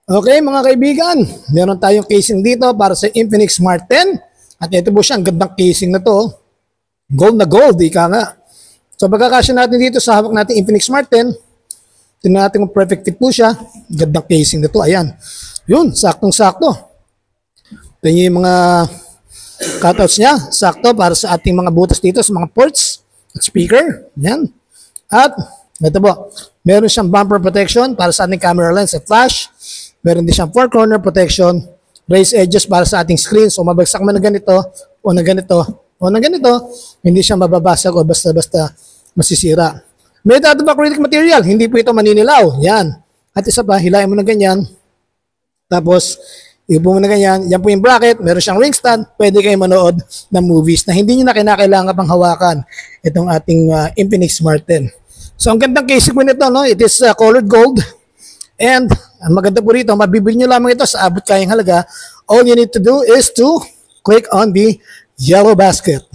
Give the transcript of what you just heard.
Okay mga kaibigan, meron tayong casing dito para sa Infinix Smart 10. At ito po siya, ang gandang casing na to. Gold na gold, ika nga. So pagkakasya natin dito sa hawak natin Infinix Smart 10, tingnan natin kung perfect fit po siya. Gandang casing na to, ayan. Yun, saktong-sakto. Ito yung mga cutouts niya, sakto para sa ating mga butas dito sa mga ports at speaker. Ayan. At ito po, meron siyang bumper protection para sa ating camera lens at flash. Meron din siyang 4-corner protection, raised edges para sa ating screen. So mabagsak man na ganito, o na ganito, o na ganito, hindi siya mababasag o basta-basta masisira. Made out of acrylic material, hindi po ito maninilaw. Yan. At isa pa, hilahin mo na ganyan. Tapos, ipo mo na ganyan. Yan po yung bracket, meron siyang ring stand. Pwede kayo manood ng movies na hindi nyo na kinakailangan pang hawakan itong ating Infinix Smart 10. So ang gandang casing po nito, no? It is colored gold. And ang maganda po rito, mabibili nyo lamang ito sa abot kayang halaga. All you need to do is to click on the yellow basket.